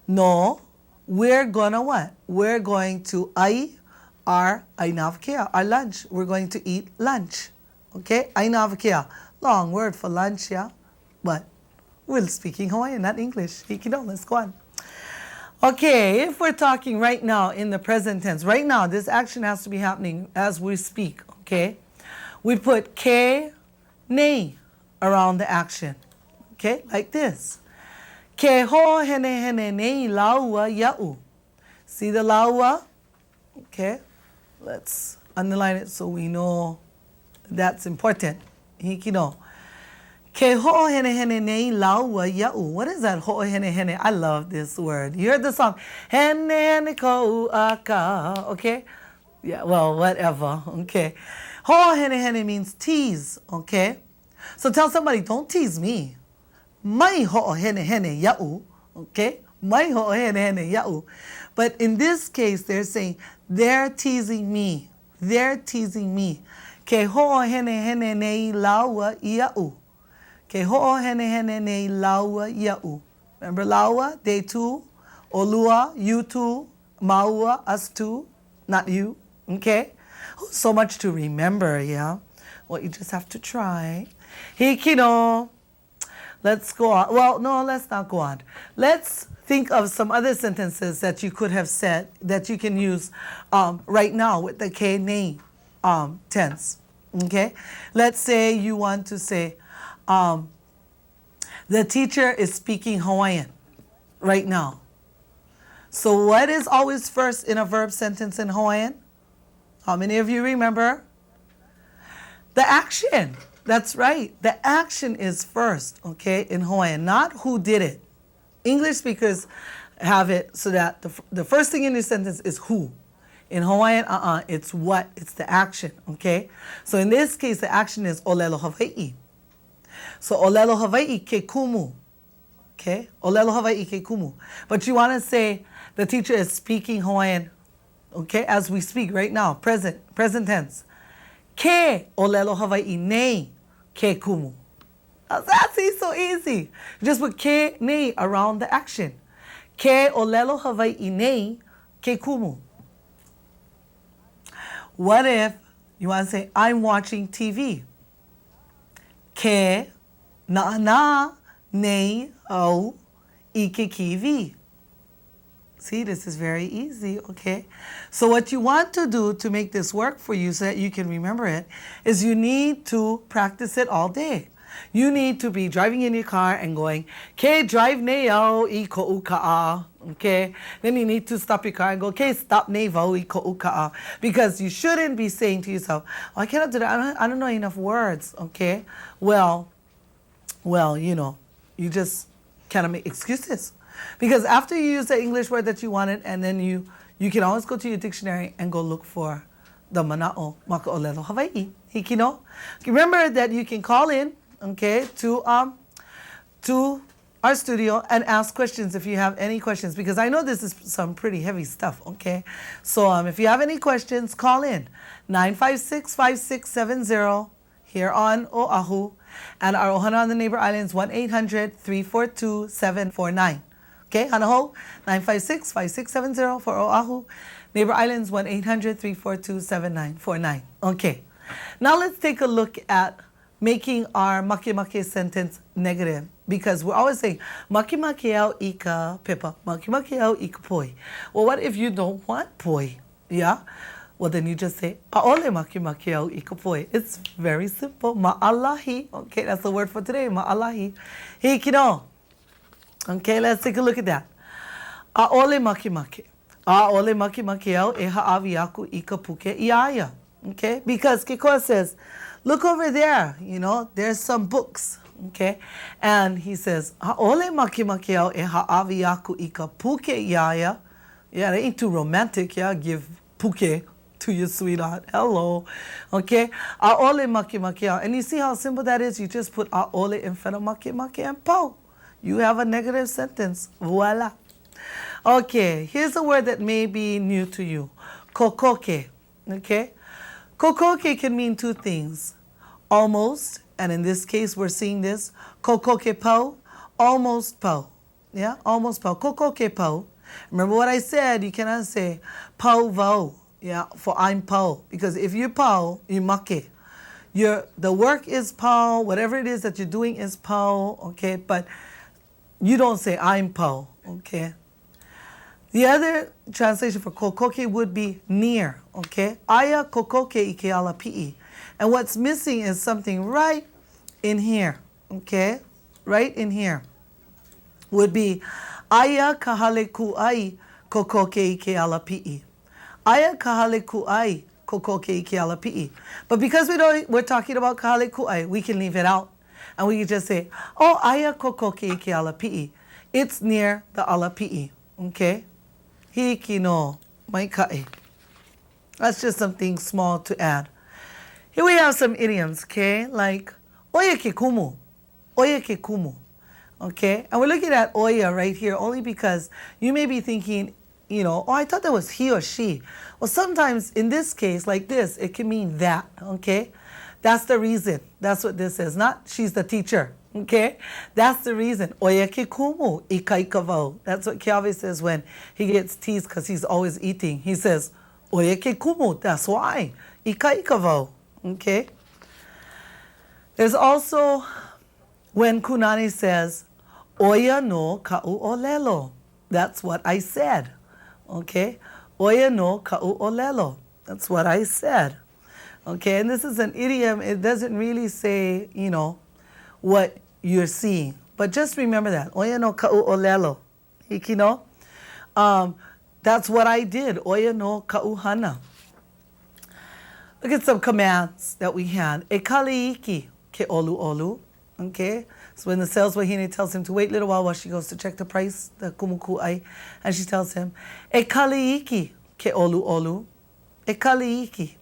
No. We're gonna what? We're going to our ainavkea, our lunch. We're going to eat lunch. Okay? Ainavkea. Long word for lunch, yeah? But we're speaking Hawaiian, not English. Hikino, let's go on. Okay, if we're talking right now in the present tense, right now this action has to be happening as we speak, okay? We put ke, ne around the action. Okay? Like this. Ke ho hene hene nei laua ya'u. See the laua? Okay. Let's underline it so we know that's important. Hikino. Ke ho hene hene nei laua ya'u. What is that ho hene hene? I love this word. You heard the song. Hene hene ko aka. Okay? Yeah, well, whatever. Okay. Ho hene hene means tease. Okay? So tell somebody, don't tease me. Mai ho'o hene hene ya'u, okay? Mai ho'ohene hene ya'u. But in this case, they're saying, they're teasing me. They're teasing me. Ke ho'ohene hene nei laua ia'u. Ke ho'ohene hene nei laua ia'u. Remember laua, they too. Olua, you too. Maua, us too. Not you. Okay? So much to remember, yeah? Well, you just have to try. Hikino. Let's go on. Well, no, let's not go on. Let's think of some other sentences that you could have said that you can use right now with the ke nei tense. Okay? Let's say you want to say, the teacher is speaking Hawaiian right now. So what is always first in a verb sentence in Hawaiian? How many of you remember? The action. That's right. The action is first, okay, in Hawaiian, not who did it. English speakers have it so that the first thing in the sentence is who. In Hawaiian, it's what, it's the action, okay? So in this case, the action is olelo Hawaii. So olelo Hawaii ke kumu, okay? Olelo Hawaii ke kumu. But you want to say the teacher is speaking Hawaiian, okay, as we speak right now, present tense. Ke olelo Hawaii nei ke kumu. That's so easy. Just put ke nei around the action. Ke olelo Hawaii nei ke kumu. What if you want to say, I'm watching TV? Ke na nei au ike kiwi. See, this is very easy, okay? So what you want to do to make this work for you so that you can remember it is you need to practice it all day. You need to be driving in your car and going, ke drive ne au I ko uka'a, okay? Then you need to stop your car and go, ke stop ne vau I ko uka'a. Because you shouldn't be saying to yourself, oh, I cannot do that, I don't know enough words, okay? Well, you know, you just cannot make excuses. Because after you use the English word that you wanted, and then you can always go to your dictionary and go look for the mana'o maka'olelo Hawaii. Hikino. Remember that you can call in, okay, to our studio and ask questions if you have any questions, because I know this is some pretty heavy stuff, okay? So if you have any questions, call in 956-5670 here on Oahu, and our ohana on the neighbor islands 1-800-342-749. Okay, Hanaho, 956-5670 for Oahu. Neighbor Islands, 1-800-342-7949. Okay, now let's take a look at making our make sentence negative, because we're always saying, make au ika pepa, make au ika poi. Well, what if you don't want poi? Yeah? Well, then you just say, aole make au ika poi. It's very simple. Ma'alahi. Okay, that's the word for today, ma'alahi. Hikino. Okay, let's take a look at that. Aole make. Aole make au e ha'awi aku ika puke iaya. Okay, because Kikoa says, look over there, you know, there's some books. Okay, and he says, aole make au e ha'awi aku ika puke iaya. Yeah, they ain't too romantic, yeah, give puke to your sweetheart. Hello. Okay, aole make au. And you see how simple that is? You just put aole in front of make and po. You have a negative sentence. Voila. Okay, here's a word that may be new to you. Okokoke. Okay? Okokoke can mean two things. Almost, and in this case we're seeing this. Okokoke po, almost po. Yeah, almost po. Okokoke po. Remember what I said, you cannot say po vo. Yeah, for I'm po. Because if you po, you make. The work is po, whatever it is that you're doing is po, okay? But you don't say I'm po, okay? The other translation for okokoke would be near, okay? Aya okokoke ike ala pi'i. And what's missing is something right in here, okay? Right in here would be aya kahale ku'ai okokoke ike ala pi'i. Aya kahale ku'ai okokoke ike ala pi'i. But because we're talking about kahale ku'ai, we can leave it out. And we can just say, oh, aya okokoke ike ala pi'i. It's near the ala pi'i, okay? Hiki no maikai. That's just something small to add. Here we have some idioms, okay? Like, oye ke kumu. Oye ke kumu. okay? And we're looking at oya right here only because you may be thinking, oh, I thought that was he or she. Well, sometimes in this case, like this, it can mean that, okay? That's the reason. That's what this is. Not she's the teacher, okay? That's the reason. Oya ke kumu ika vau. That's what Kulāiwi says when he gets teased because he's always eating. He says, oya ke kumu, that's why. Ika vau, okay? There's also when Kunani says, oya no ka'u olelo. That's what I said, okay? Oya no ka'u olelo. That's what I said. Okay, and this is an idiom. It doesn't really say, what you're seeing. But just remember that. Oya no ka'u olelo. Hikino. That's what I did. Oya no ka'u hana. Look at some commands that we had. E kaliiki ke olu olu. Okay, so when the sales wahine tells him to wait a little while she goes to check the price, the kumuku'ai, and she tells him, E kaliiki ke olu olu. E kaliiki.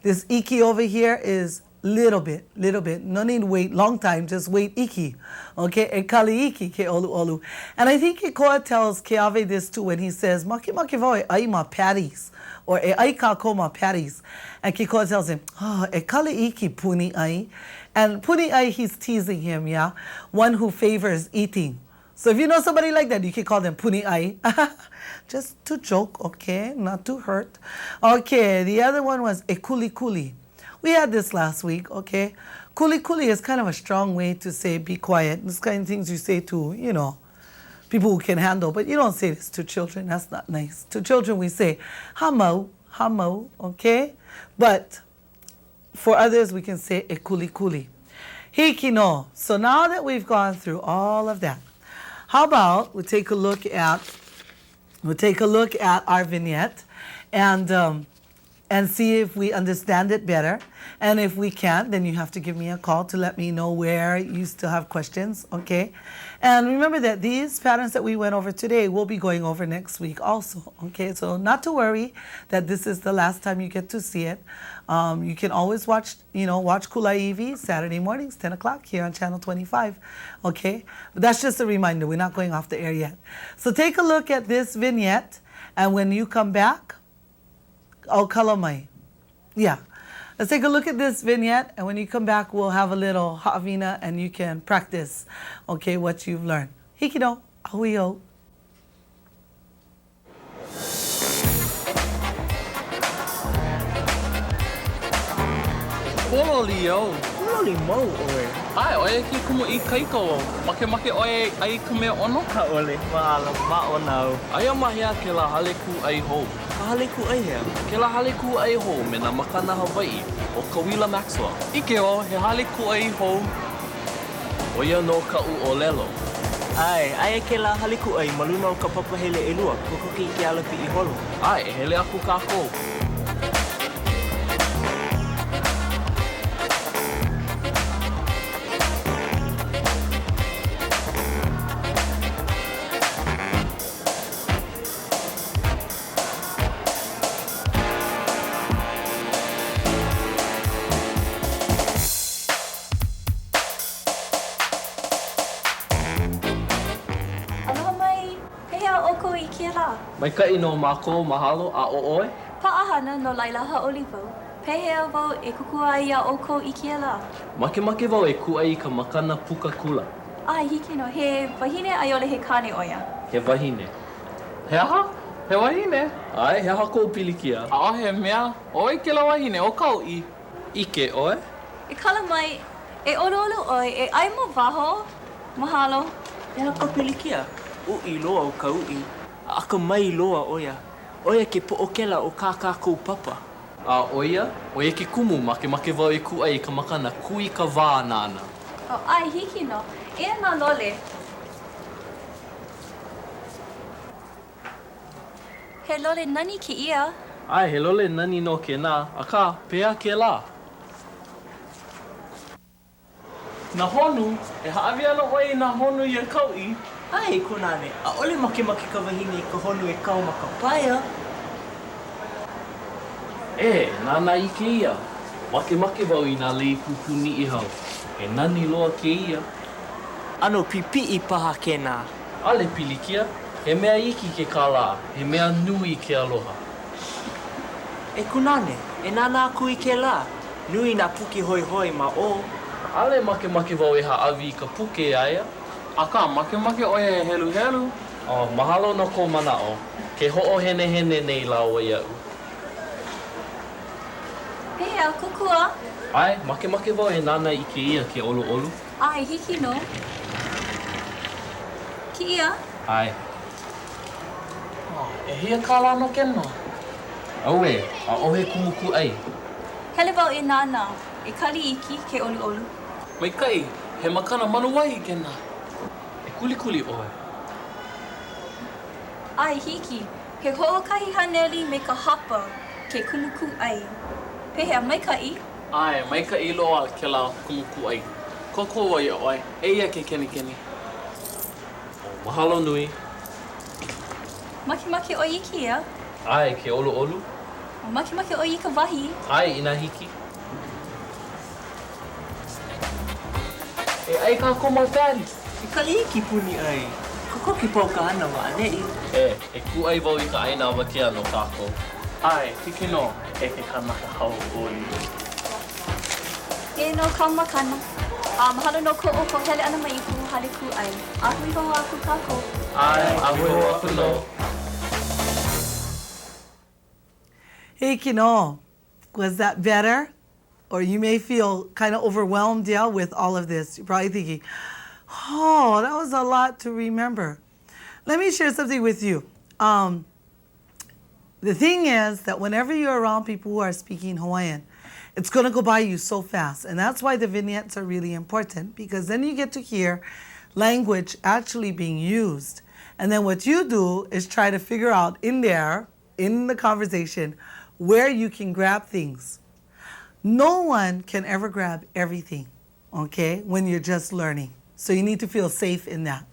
This iki over here is little bit. No need to wait long time, just wait iki. Okay, e kali iki ke olu olu. And I think Kekoa tells Keawe this too when he says, Maki maki vau e ai ma patties, or e ai kako ma patties. And Kekoa tells him, e kali iki puni ai. And puni ai, he's teasing him, yeah? One who favors eating. So if you know somebody like that, you can call them puni ai. Just to joke, okay? Not to hurt. Okay, the other one was e kuli kuli. We had this last week, okay? Kuli kuli is kind of a strong way to say be quiet. This kind of things you say to, people who can handle. But you don't say this to children. That's not nice. To children we say hamo, okay? But for others we can say e kuli kuli. Hikino. So now that we've gone through all of that, how about we take a look at our vignette and see if we understand it better. And if we can't, then you have to give me a call to let me know where you still have questions, okay? And remember that these patterns that we went over today we'll be going over next week also, okay? So not to worry that this is the last time you get to see it. You can always watch Kulāiwi Saturday mornings, 10 o'clock here on Channel 25, okay? But that's just a reminder. We're not going off the air yet. So take a look at this vignette, and when you come back, kalamai. Yeah. Let's take a look at this vignette, and when you come back, we'll have a little ha'avina, and you can practice, okay, what you've learned. Hikido, ahuio. Kuloli mo oe. Ai, oia ki kumu I kaiko. Make oia ai ka mea ono? Ka ole, ma'o nau. Aia mahia ke la haleku ai hou. Ka haleku ai hea. Ke la haleku ai hou me na makana Hawaii o Kawila Maxwell. Ike o, he haleku ai hou. Oia no ka'u olelo. Ai, aia ke la haleku ai maluna o ka papahele elua. Okokoke I ke alapi I holo. Ai, e hele aku kākou. Maikai no mākou mahalo a o'oe. Pa'ahana no laila ha'oli wau. Pehea wau e kukua ai a oko I kia la. Make wau e ku'ai ka makana puka kula. Ai, hiki no, he wahine aiole he kane oia. He wahine. He aha? He wahine? Ai, he aha kou pilikia. A he mea, oi ke la wahine, o kau I. Ike oe? E kala mai, e olo oi, e ai mo waho. Mahalo. E haka pilikia. Ui loa o ka ui. Aka mai loa oia. Oia ke po'okela o kākou papa. A oia ke kumu make wau e ku'ai ka makana kui ka wā nāna. O, ai, hiki no. E nā lole. He lole nani ki ia. Ai, he lole nani no ke nā, a ka pea ke la. Na honu, e haawi ana oi na honu I kau'i. Ai, konane, a ole make ka wahine I ka honu e kau ma ka paia. E, nāna I ke ia. Make wau I nā lei pupuni I hau. E nani loa ke ia. Ano pipi'i paha kēnā. Ale pilikia, he mea iki ke kālā, he mea nui ke aloha. E kunane, e nāna aku I ke lā. Nui nā puki hoi hoi ma o. Ale make wau e haawi ka puke aia. Aka make oia e helu helu. Oh, mahalo no ko manao. Ke ho'o hene nei la o iau. Pehea, kukua. Ai, make wau e nana I ke ia ke olu. Ai, hiki no. Ki ia. Ai. Oh, e hia kālā no kena. Aue, a ohe kumuku ai. Hele wau e nāna, e kali iki ke olu. Mai kai, he makana manuai kena. E kuli oe. Ai, hiki. He ho'okahi haneli me ka hapa ke kumuku ai. Pehea, maikai. Ai, maika loa ke la kumuku ai. Koko wai oe, eia ke keni. Oh, mahalo nui. Maki o iki ia. Ai, ke olu. Maki o i ka wahi. Ai, ina hiki. E ai ka koma tari. E kali ki puni ai. Koko ki pau ka ana wa anei. E ku ai wau I ka aina awa ke ano kako. Ai, hiki no. E ke kanaka hau oi. E no ka makana. Mahalo no ko o hele ana mai ku hale ku ai. Ahui wau aku kako. Ai, ahui wau aku no. Hey, Kino, was that better? Or you may feel kind of overwhelmed, yeah, with all of this. You're probably thinking, oh, that was a lot to remember. Let me share something with you. The thing is that whenever you're around people who are speaking Hawaiian, it's going to go by you so fast. And that's why the vignettes are really important, because then you get to hear language actually being used. And then what you do is try to figure out in there, in the conversation, where you can grab things. No one can ever grab everything, okay, when you're just learning. So you need to feel safe in that.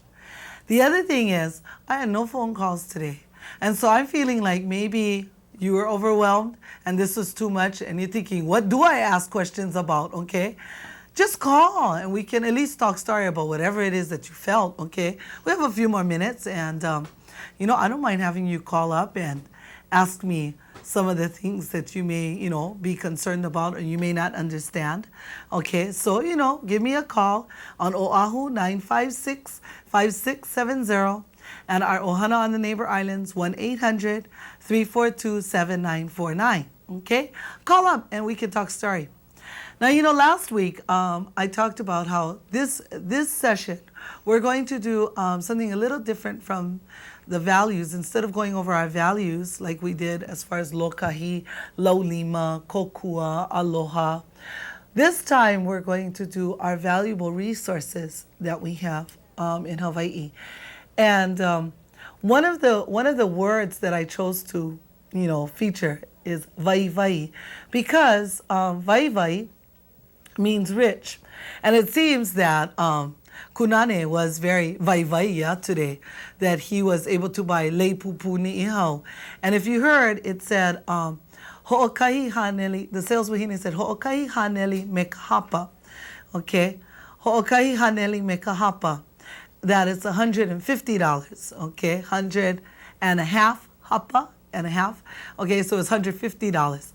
The other thing is, I had no phone calls today. And so I'm feeling like maybe you were overwhelmed and this was too much and you're thinking, what do I ask questions about, okay? Just call and we can at least talk story about whatever it is that you felt, okay? We have a few more minutes and, you know, I don't mind having you call up and ask me some of the things that you may, you know, be concerned about or you may not understand. Okay, so, you know, give me a call on Oahu 956-5670 and our Ohana on the neighbor islands 1-800-342-7949. Okay, call up and we can talk story. Now, you know, last week I talked about how this session we're going to do something a little different from the values. Instead of going over our values like we did as far as lokahi, laulima, kokua, aloha, this time we're going to do our valuable resources that we have in Hawaii. And one of the words that I chose to, you know, feature is vai, because vai means rich. And it seems that Kunane was very vai today, that he was able to buy leipupu ni'ihau. And if you heard, it said, ho'okahi haneli, the sales wahine said, ho'okahi haneli me kahapa. Okay? Ho'okahi haneli me kahapa. That is $150. Okay? 100 and a half, hapa and a half. Okay, so it's $150.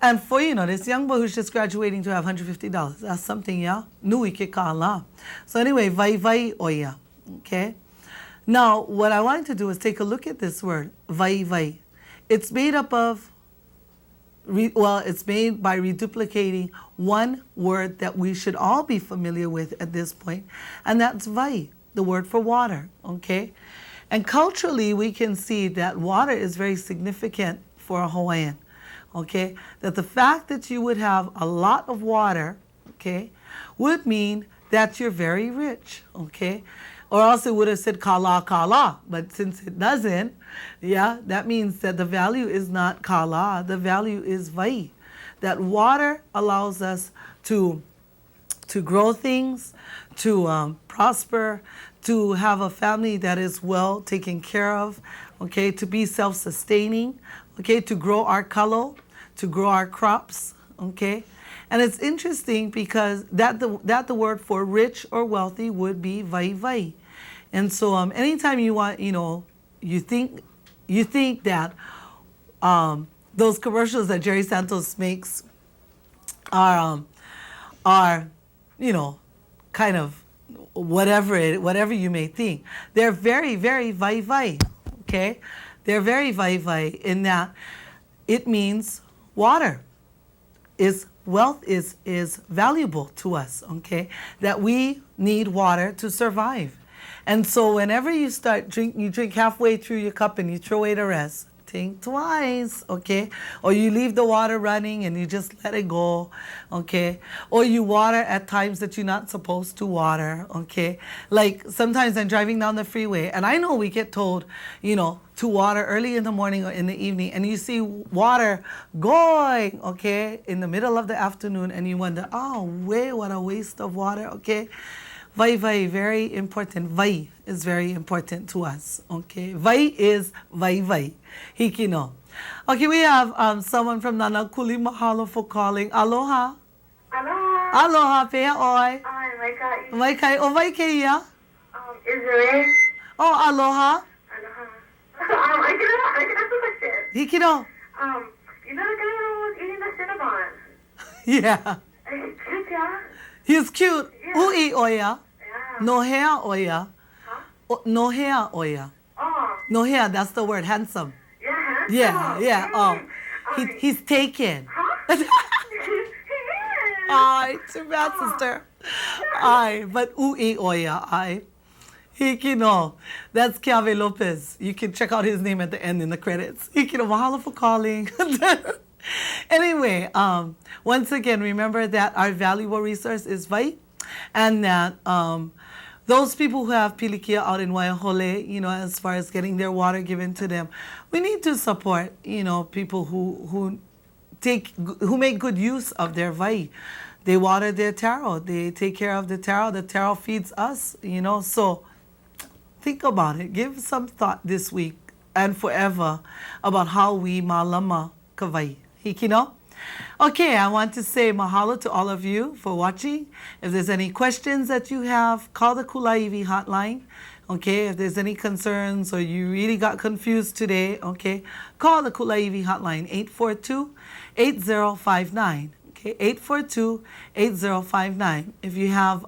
And for, you know, this young boy who's just graduating to have $150, that's something, yeah? Nui ke kāla. So anyway, vai oia, okay? Now, what I wanted to do is take a look at this word, vai. It's made up of, it's made by reduplicating one word that we should all be familiar with at this point, and that's vai, the word for water, okay? And culturally, we can see that water is very significant for a Hawaiian. Okay, that the fact that you would have a lot of water, okay, would mean that you're very rich, okay? Or else it would have said kala, but since it doesn't, yeah, that means that the value is not kala, the value is vai. That water allows us to grow things, to prosper, to have a family that is well taken care of, okay, to be self-sustaining, okay, to grow our kalo, to grow our crops, okay? And it's interesting because that the word for rich or wealthy would be vai. And so anytime you want, you think that those commercials that Jerry Santos makes are kind of whatever you may think. They're very, very vai, okay? They're very vai in that it means water wealth is valuable to us, okay? That we need water to survive. And so whenever you drink halfway through your cup and you throw it the rest, think twice, okay? Or you leave the water running and you just let it go, okay? Or you water at times that you're not supposed to water, okay? Like sometimes I'm driving down the freeway and I know we get told, to water early in the morning or in the evening, and you see water going, okay, in the middle of the afternoon, and you wonder, what a waste of water, okay? Vai, very important. Vai is very important to us, okay? Vai is vai. Hikino. Okay, we have someone from Nanakuli. Mahalo for calling. Aloha. Aloha, pea oi. Vai kai. O vai kai ia? Israel. Oh, aloha. I can ask a question. Hikino. You know the guy who was eating the Cinnabon? Yeah. He's cute, yeah? He's cute. Yeah. Ui oya. Yeah. No hair oya. Huh? No hair oya. Oh. No hair, that's the word, handsome. Yeah, Yeah. Oh. He's taken. Huh? He is. Ay, too bad, sister. Ay, but ui oya, ay. Hikino. That's Kiave Lopez. You can check out his name at the end in the credits. Hikino, mahalo for calling. Anyway, once again, remember that our valuable resource is vai, and that those people who have pilikia out in Waiahole, as far as getting their water given to them, we need to support, people who make good use of their vai. They water their taro. They take care of the taro. The taro feeds us, So think about it. Give some thought this week and forever about how we malama kawai. Hikino? Okay, I want to say mahalo to all of you for watching. If there's any questions that you have, call the Kulāiwi hotline. Okay, if there's any concerns or you really got confused today, okay, call the Kulāiwi hotline, 842-8059. Okay, 842-8059. If you have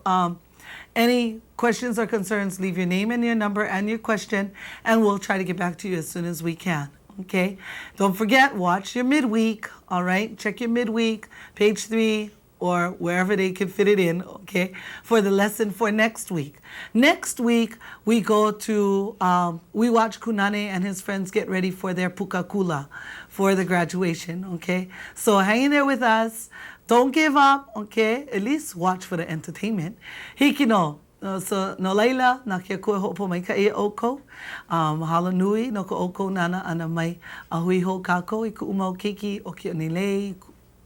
any questions or concerns, leave your name and your number and your question, and we'll try to get back to you as soon as we can. Okay, don't forget, watch your midweek. All right, check your midweek, page 3 or wherever they can fit it in. Okay, for the lesson for next week. Next week we go to we watch Kunane and his friends get ready for their pukakula for the graduation. Okay, so hang in there with us. Don't give up. Okay, at least watch for the entertainment. Hikino. So no laila na kia koe ho'opo mai ka ia oko. Mahalo nui no ka oko nana ana mai ahui ho kako I ku umau keiki o ki o ni lei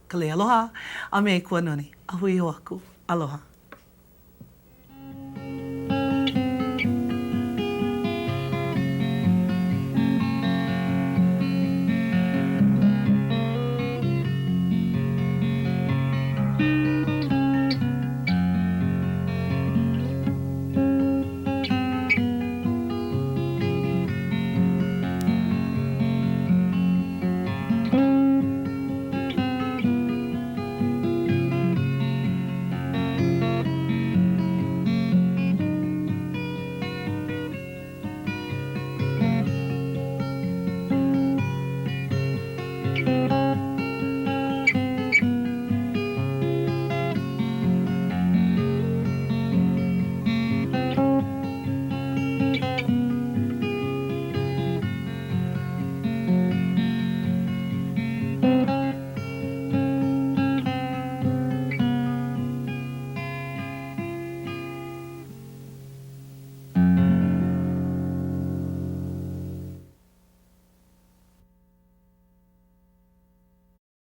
ka le aloha a me kua noni. Ahui ho aku. Aloha.